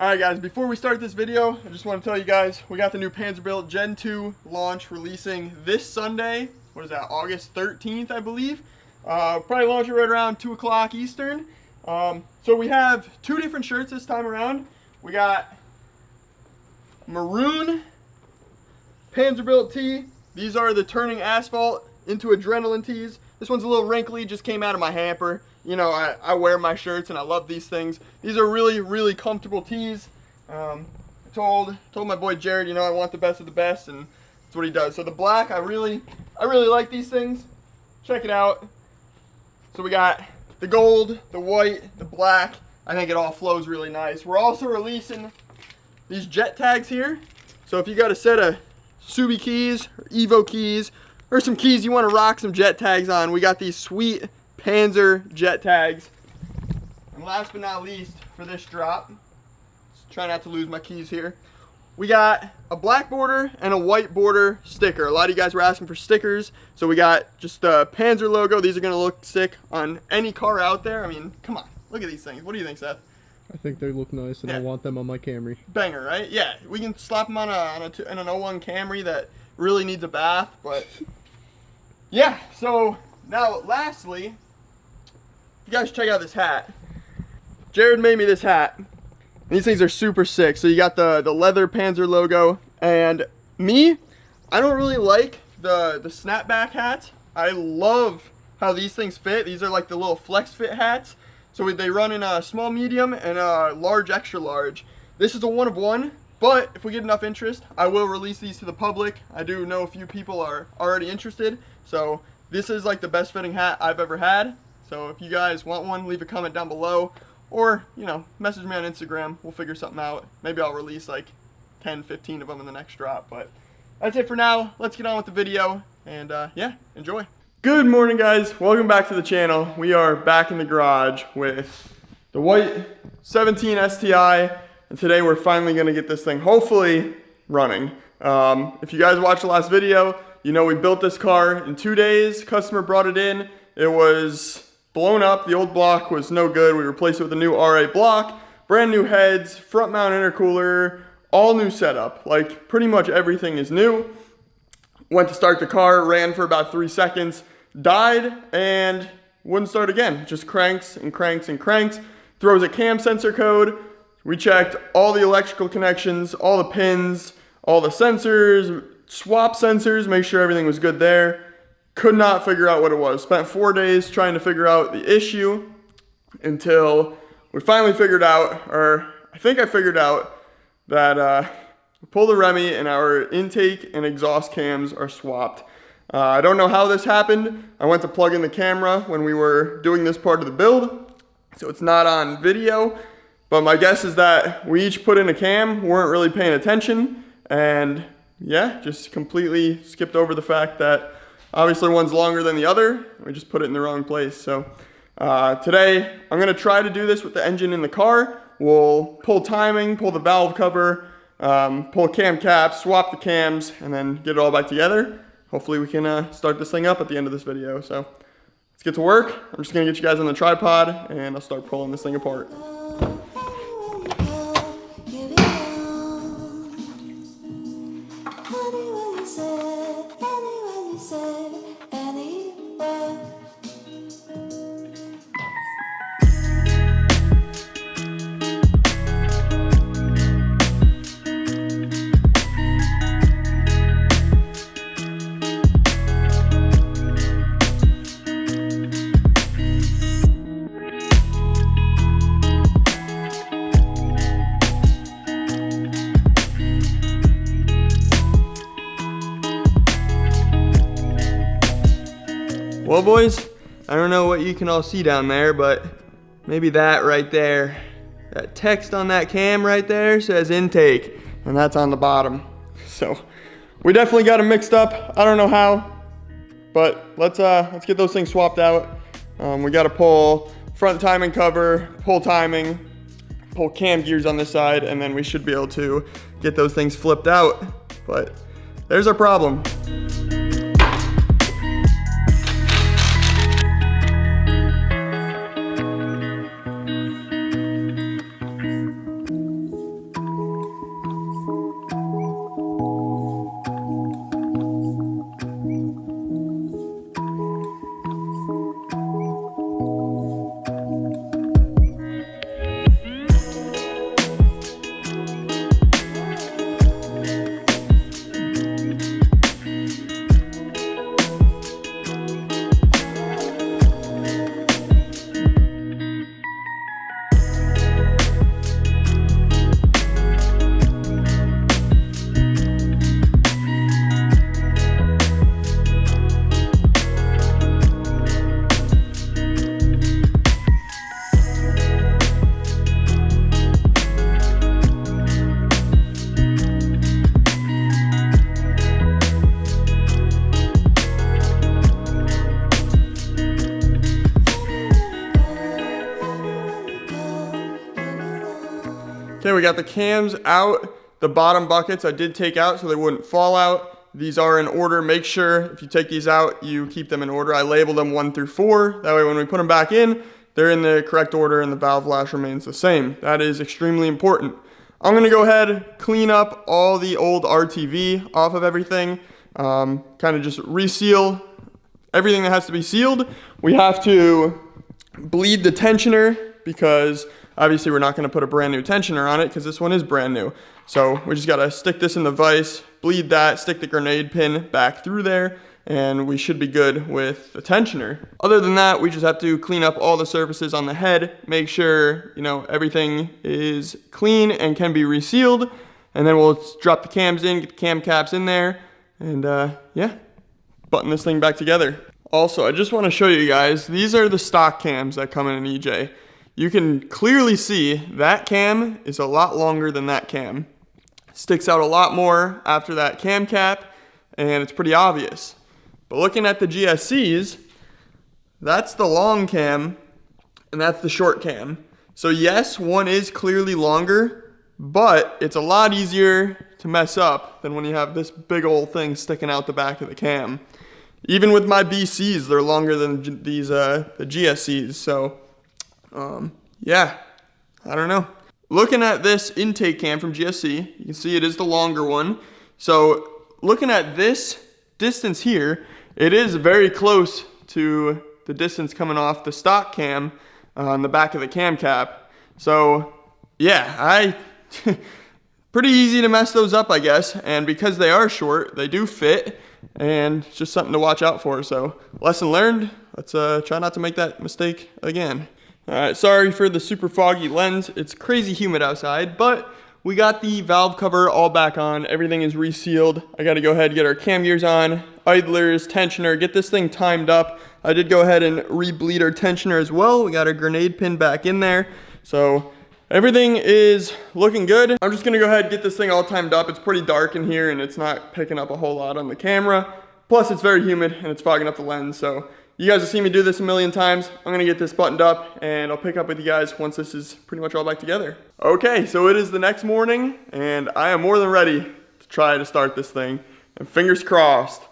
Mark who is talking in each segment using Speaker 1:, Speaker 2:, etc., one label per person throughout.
Speaker 1: Alright guys, before we start this video, I just want to tell you guys, we got the new PanzerBuilt Gen 2 launch releasing this Sunday. What is that, August 13th, I believe? Probably launch it right around 2 o'clock Eastern. So we have 2 different shirts this time around. We got maroon PanzerBuilt tee. These are the turning asphalt into adrenaline tees. This one's a little wrinkly, just came out of my hamper. You know, I wear my shirts and I love these things. These are really, really comfortable tees. I told my boy Jared, you know, I want the best of the best, and that's what he does. So the black, I really like these things. Check it out. So we got the gold, the white, the black. I think it all flows really nice. We're also releasing these jet tags here. So if you got a set of Subi keys or Evo keys or some keys you want to rock some jet tags on, we got these sweet Panzer jet tags. And last but not least, for this drop, let's try not to lose my keys here, we got a black border and a white border sticker. A lot of you guys were asking for stickers, so we got just the Panzer logo. These are going to look sick on any car out there. I mean, come on, look at these things. What do you think, Seth?
Speaker 2: I think they look nice, and I want them on my Camry.
Speaker 1: Banger, right? Yeah, we can slap them on an 01 Camry that really needs a bath, but yeah. So now, lastly, you guys check out this hat. Jared made me this hat. These things are super sick. So you got the leather Panzer logo, and me, I don't really like the snapback hats. I love how these things fit. These are like the little flex fit hats. So they run in a small, medium, and a large, extra large. This is a 1 of 1, but if we get enough interest, I will release these to the public. I do know a few people are already interested. So this is like the best fitting hat I've ever had. So if you guys want one, leave a comment down below, or, you know, message me on Instagram. We'll figure something out. Maybe I'll release like 10, 15 of them in the next drop. But that's it for now. Let's get on with the video, and yeah, enjoy. Good morning, guys. Welcome back to the channel. We are back in the garage with the white 17 STI, and today we're finally gonna get this thing hopefully running. If you guys watched the last video, you know we built this car in 2 days. Customer brought it in. It was blown up. The old block was no good. We replaced it with a new RA block, brand new heads, front mount intercooler, all new setup. Like pretty much everything is new. Went to start the car, ran for about 3 seconds, died, and wouldn't start again. Just cranks and cranks and cranks. Throws a cam sensor code. We checked all the electrical connections, all the pins, all the sensors, swap sensors, make sure everything was good there. Could not figure out what it was. Spent 4 days trying to figure out the issue until we finally figured out, or I think I figured out, that we pull the Remy and our intake and exhaust cams are swapped. I don't know how this happened. I went to plug in the camera when we were doing this part of the build, so it's not on video, but my guess is that we each put in a cam, weren't really paying attention, and yeah, just completely skipped over the fact that obviously one's longer than the other. We just put it in the wrong place. So today I'm gonna try to do this with the engine in the car. We'll pull timing, pull the valve cover, pull cam caps, swap the cams, and then get it all back together. Hopefully we can start this thing up at the end of this video. So let's get to work. I'm just gonna get you guys on the tripod and I'll start pulling this thing apart. Well, boys, I don't know what you can all see down there, but maybe that right there, that text on that cam right there says intake, and that's on the bottom. So we definitely got them mixed up. I don't know how, but let's get those things swapped out. We got to pull front timing cover, pull timing, pull cam gears on this side, and then we should be able to get those things flipped out. But there's our problem. we got the cams out. The bottom buckets I did take out so they wouldn't fall out. These are in order. Make sure if you take these out, you keep them in order. I labeled them 1 through 4. That way when we put them back in, they're in the correct order and the valve lash remains the same. That is extremely important. I'm gonna go ahead, clean up all the old RTV off of everything. Kind of just reseal everything that has to be sealed. We have to bleed the tensioner because obviously we're not gonna put a brand new tensioner on it because this one is brand new. So we just gotta stick this in the vise, bleed that, stick the grenade pin back through there, and we should be good with the tensioner. Other than that, we just have to clean up all the surfaces on the head, make sure, you know, everything is clean and can be resealed, and then we'll drop the cams in, get the cam caps in there, and yeah, button this thing back together. Also, I just wanna show you guys, these are the stock cams that come in an EJ. You can clearly see that cam is a lot longer than that cam. Sticks out a lot more after that cam cap, and it's pretty obvious. But looking at the GSCs, that's the long cam, and that's the short cam. So yes, one is clearly longer, but it's a lot easier to mess up than when you have this big old thing sticking out the back of the cam. Even with my BCs, they're longer than these the GSCs, so yeah, I don't know. Looking at this intake cam from GSC, you can see it is the longer one. So looking at this distance here, it is very close to the distance coming off the stock cam on the back of the cam cap. So yeah, pretty easy to mess those up, I guess. And because they are short, they do fit, and it's just something to watch out for. So lesson learned, let's try not to make that mistake again. Alright, sorry for the super foggy lens. It's crazy humid outside, but we got the valve cover all back on. Everything is resealed. I got to go ahead and get our cam gears on, idlers, tensioner, get this thing timed up. I did go ahead and re-bleed our tensioner as well. We got our grenade pin back in there. So everything is looking good. I'm just going to go ahead and get this thing all timed up. It's pretty dark in here and it's not picking up a whole lot on the camera. Plus it's very humid and it's fogging up the lens. So you guys have seen me do this a million times. I'm gonna get this buttoned up and I'll pick up with you guys once this is pretty much all back together. Okay, so it is the next morning and I am more than ready to try to start this thing. And fingers crossed,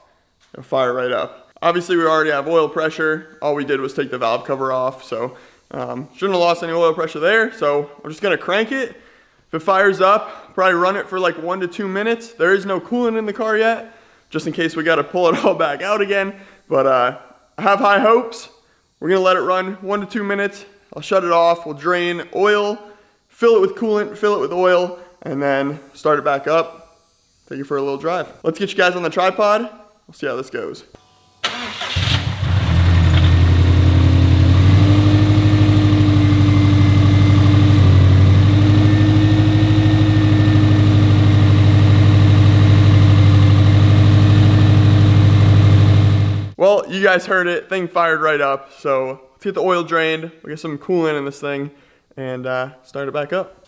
Speaker 1: it'll fire right up. Obviously we already have oil pressure. All we did was take the valve cover off, so shouldn't have lost any oil pressure there. So I'm just gonna crank it. If it fires up, probably run it for like 1 to 2 minutes. There is no coolant in the car yet, just in case we gotta pull it all back out again. But I have high hopes. We're gonna let it run 1 to 2 minutes. I'll shut it off, we'll drain oil, fill it with coolant, fill it with oil, and then start it back up, take it for a little drive. Let's get you guys on the tripod. We'll see how this goes. Well, you guys heard it, thing fired right up, so let's get the oil drained, we'll get some coolant in this thing, and start it back up.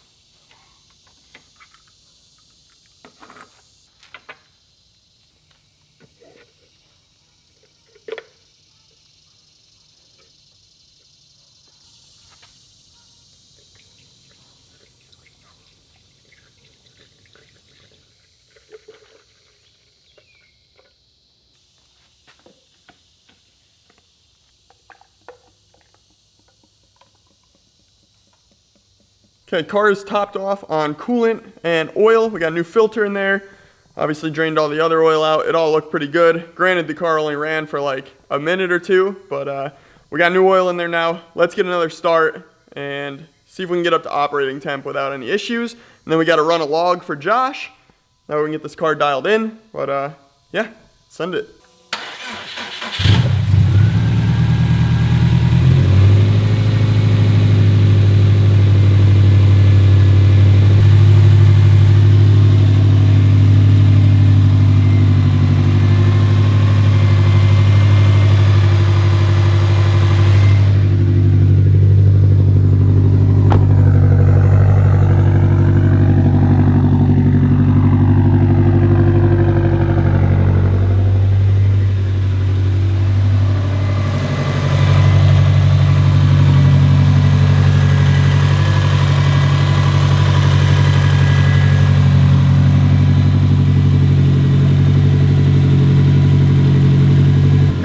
Speaker 1: Okay, car is topped off on coolant and oil. We got a new filter in there. Obviously drained all the other oil out. It all looked pretty good. Granted, the car only ran for like a minute or two, but we got new oil in there now. Let's get another start and see if we can get up to operating temp without any issues. And then we got to run a log for Josh. That way we can get this car dialed in. But yeah, send it.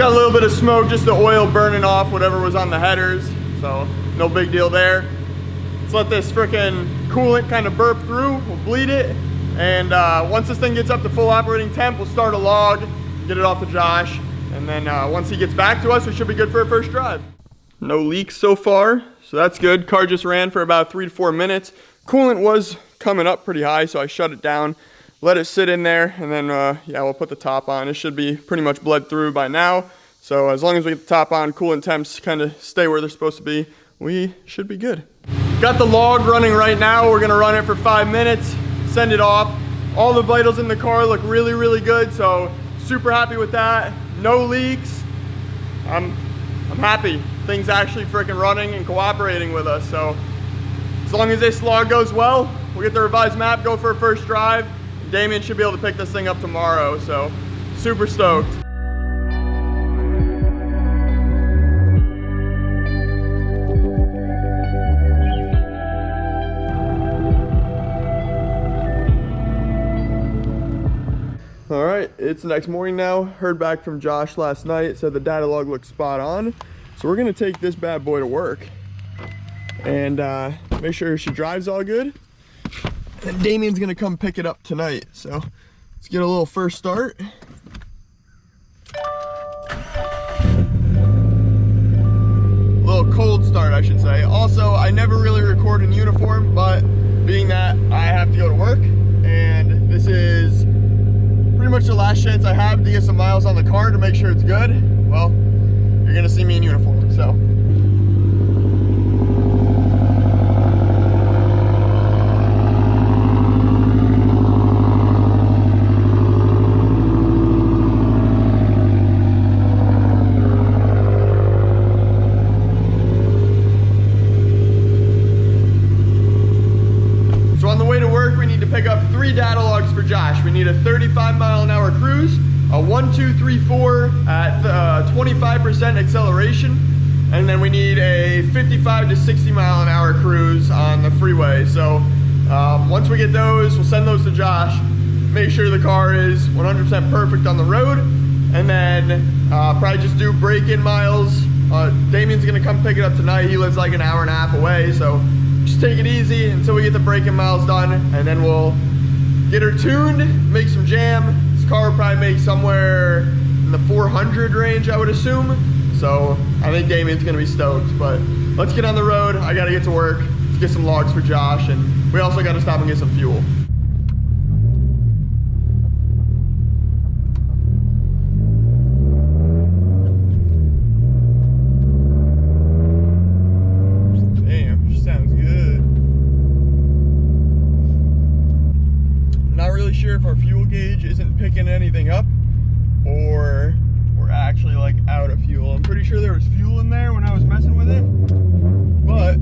Speaker 1: got a little bit of smoke, just the oil burning off whatever was on the headers. So no big deal there. Let's let this frickin' coolant kind of burp through. We'll bleed it. And once this thing gets up to full operating temp, we'll start a log, get it off to Josh. And then once he gets back to us, we should be good for a first drive. No leaks so far, so that's good. Car just ran for about 3 to 4 minutes. Coolant was coming up pretty high, so I shut it down, let it sit in there, and then yeah, we'll put the top on. It should be pretty much bled through by now. So as long as we get the top on, coolant temps kind of stay where they're supposed to be, we should be good. Got the log running right now. We're gonna run it for 5 minutes, send it off. All the vitals in the car look really, really good, so super happy with that. No leaks. I'm happy. Things actually freaking running and cooperating with us. So as long as this log goes well, we'll get the revised map, go for a first drive. Damien should be able to pick this thing up tomorrow. So super stoked. All right, it's the next morning now. Heard back from Josh last night, said the data log looks spot on. So we're gonna take this bad boy to work and make sure she drives all good. And Damien's gonna come pick it up tonight. So let's get a little first start. A little cold start, I should say. Also, I never really record in uniform, but being that I have to go to work and this is pretty much the last chance I have to get some miles on the car to make sure it's good, well, you're gonna see me in uniform, so. So on the way to work, we need to pick up 3 data logs for Josh. We need a 35-mile-an-hour cruise, a 1, 2, 3, 4 at 25% acceleration, and then we need a 55 to 60-mile-an-hour cruise on the freeway. So once we get those, we'll send those to Josh, make sure the car is 100% perfect on the road, and then probably just do break-in miles. Damien's gonna come pick it up tonight. He lives like an hour and a half away, so just take it easy until we get the break-in miles done, and then we'll get her tuned, make some jam. This car will probably make somewhere in the 400 range, I would assume. So I think Damien's gonna be stoked, but let's get on the road. I gotta get to work. Let's get some logs for Josh, and we also gotta stop and get some fuel. Damn, she sounds good. Not really sure if our fuel gauge isn't picking anything up or we're actually like out of fuel. I'm pretty sure there was fuel in there when I was messing with it, but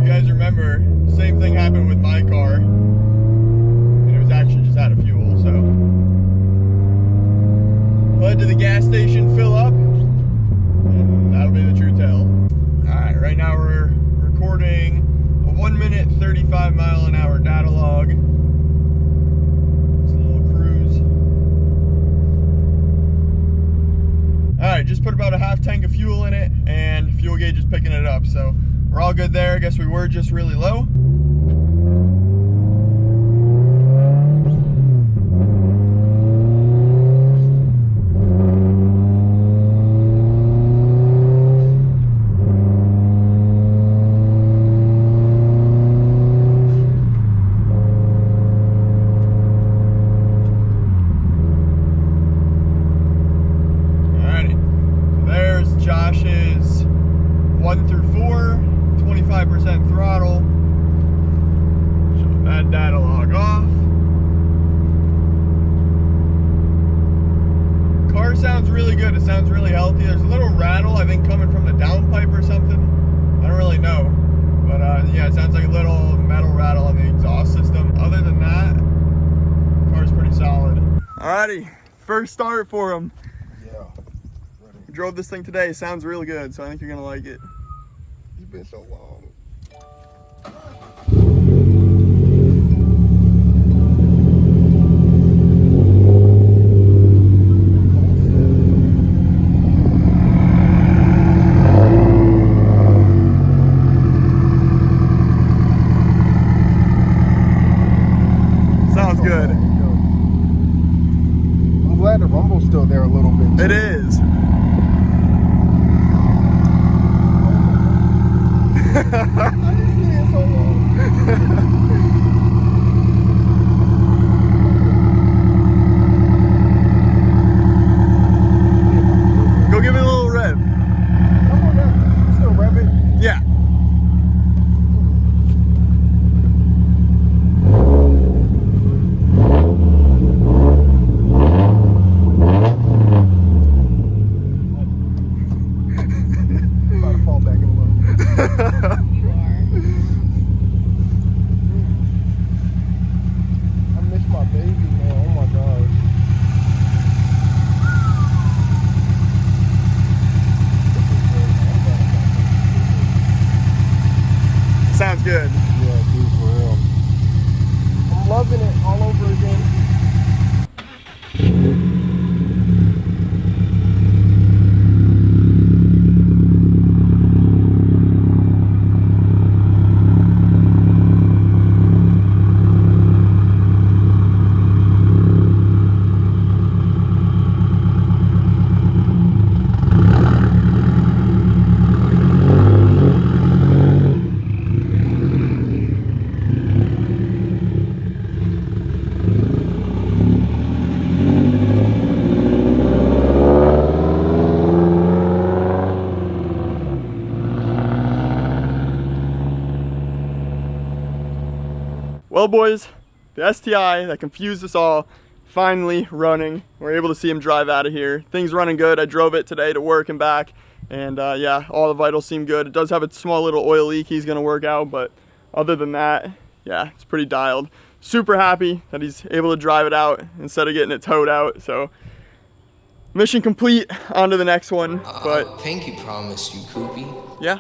Speaker 1: you guys remember, same thing happened with my car and it was actually just out of fuel. So we'll head to the gas station, fill up, and that'll be the true tell. All right, right now we're recording a 1 minute 35-mile-an-hour data log. It's a little cruise. All right, just put about a half tank of fuel in it and fuel gauge is picking it up. So we're all good there. I guess we were just really low. Josh's 1 through 4, 25% throttle. Shut that data log off. Car sounds really good. It sounds really healthy. There's a little rattle, I think, coming from the downpipe or something. I don't really know. But yeah, it sounds like a little metal rattle on the exhaust system. Other than that, the car's pretty solid. Alrighty, first start for him. Drove this thing today. It sounds really good, so I think you're gonna like it.
Speaker 3: You've been so long.
Speaker 1: It is.
Speaker 3: I haven't seen it in so long.
Speaker 1: Go give it a little rev.
Speaker 3: I'm on that. Still rev it.
Speaker 1: Yeah.
Speaker 3: I'm about to fall back in a little.
Speaker 4: You are.
Speaker 3: I miss my baby, man. Oh my gosh. This is good, man. I'm glad I got this.
Speaker 1: Sounds good.
Speaker 3: Yeah, dude, for real. I'm loving it all over again.
Speaker 1: Well, boys, the STI that confused us all, finally running. We're able to see him drive out of here. Things running good. I drove it today to work and back, and yeah, all the vitals seem good. It does have a small little oil leak he's gonna work out, but other than that, yeah, it's pretty dialed. Super happy that he's able to drive it out instead of getting it towed out. So mission complete, on to the next one. But
Speaker 5: Pinky promised you, Koopy.
Speaker 1: yeah,